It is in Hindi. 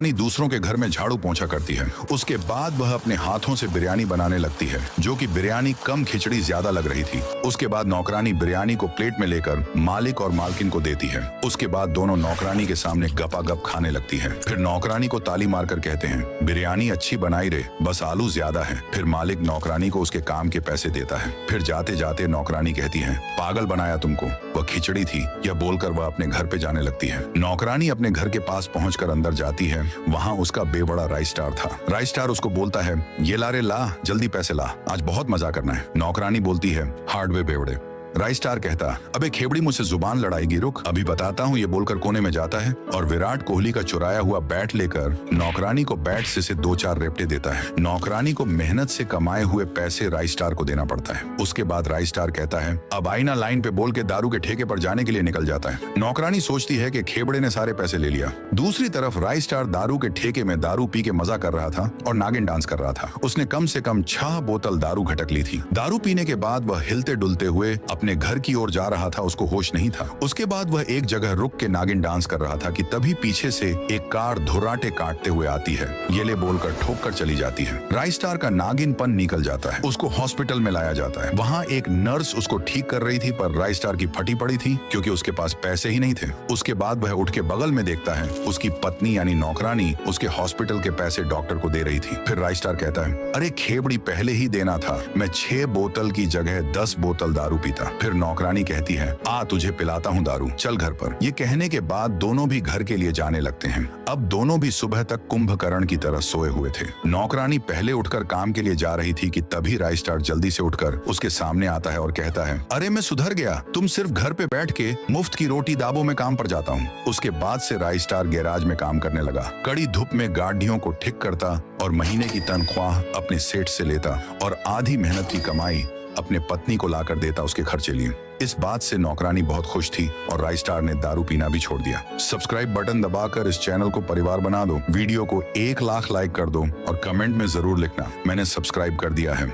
दूसरों के घर में झाड़ू पोंछा करती है। उसके बाद वह अपने हाथों से बिरयानी बनाने लगती है, जो कि बिरयानी कम खिचड़ी ज्यादा लग रही थी। उसके बाद नौकरानी बिरयानी को प्लेट में लेकर मालिक और मालकिन को देती है। उसके बाद दोनों नौकरानी के सामने गपागप खाने लगती है। फिर नौकरानी को ताली मारकर कहते हैं, बिरयानी अच्छी बनाई रे, बस आलू ज्यादा है। फिर मालिक नौकरानी को उसके काम के पैसे देता है। फिर जाते जाते नौकरानी कहती है, पागल बनाया तुमको, वह खिचड़ी थी। यह बोलकर वह अपने घर पे जाने लगती है। नौकरानी अपने घर के पास पहुंचकर अंदर जाती है। वहाँ उसका बेबड़ा राइस स्टार था। राइस स्टार उसको बोलता है, ये ला रे ला, जल्दी पैसे ला, आज बहुत मजा करना है। नौकरानी बोलती है, हार्डवे बेवड़े। राइस स्टार कहता, अबे खेबड़ी मुझसे जुबान लड़ाएगी, रुक अभी बताता हूँ। ये बोलकर कोने में जाता है और विराट कोहली का चुराया हुआ बैट लेकर नौकरानी को बैट से 2-4 रेपटे देता है। नौकरानी को मेहनत से कमाए हुए पैसे राइस स्टार को देना पड़ता है। उसके बाद राइस स्टार कहता है, अब आई ना लाइन पे बोल के दारू के ठेके पर जाने के लिए निकल जाता है। नौकरानी सोचती है कि खेबड़े ने सारे पैसे ले लिया। दूसरी तरफ राइस स्टार दारू के ठेके में दारू पी के मजा कर रहा था और नागिन डांस कर रहा था। उसने कम से कम 6 बोतल दारू घटक ली थी। दारू पीने के बाद वह हिलते डुलते हुए अपने घर की ओर जा रहा था। उसको होश नहीं था। उसके बाद वह एक जगह रुक के नागिन डांस कर रहा था कि तभी पीछे से एक कार धुर्राटे काटते हुए आती है। ये ले बोलकर ठोक कर चली जाती है। राइस स्टार का नागिनपन निकल जाता है। उसको हॉस्पिटल में लाया जाता है। वहाँ एक नर्स उसको ठीक कर रही थी, पर राइस स्टार की फटी पड़ी थी क्योंकि उसके पास पैसे ही नहीं थे। उसके बाद वह उठ के बगल में देखता है, उसकी पत्नी यानी नौकरानी उसके हॉस्पिटल के पैसे डॉक्टर को दे रही थी। फिर राइस स्टार कहता है, अरे खेबड़ी पहले ही देना था, मैं 6 बोतल की जगह 10 बोतल दारू पीता। फिर नौकरानी कहती है, आ तुझे पिलाता हूँ दारू, चल घर पर। ये कहने के बाद दोनों भी घर के लिए जाने लगते हैं। अब दोनों भी सुबह तक कुंभकर्ण की तरह सोए हुए थे। नौकरानी पहले उठकर काम के लिए जा रही थी कि तभी राइस स्टार जल्दी से उठकर उसके सामने आता है और कहता है, अरे मैं सुधर गया, तुम सिर्फ घर पे बैठ के मुफ्त की रोटी दाबो में काम पर जाता हूँ। उसके बाद से राइस स्टार गैराज में काम करने लगा। कड़ी धूप में गाड़ियों को ठीक करता और महीने की तनख्वाह अपने सेठ से लेता और आधी मेहनत की कमाई अपने पत्नी को लाकर देता उसके खर्चे लिए। इस बात से नौकरानी बहुत खुश थी और राइस स्टार ने दारू पीना भी छोड़ दिया। सब्सक्राइब बटन दबाकर इस चैनल को परिवार बना दो। वीडियो को 1 लाख लाइक कर दो और कमेंट में जरूर लिखना, मैंने सब्सक्राइब कर दिया है।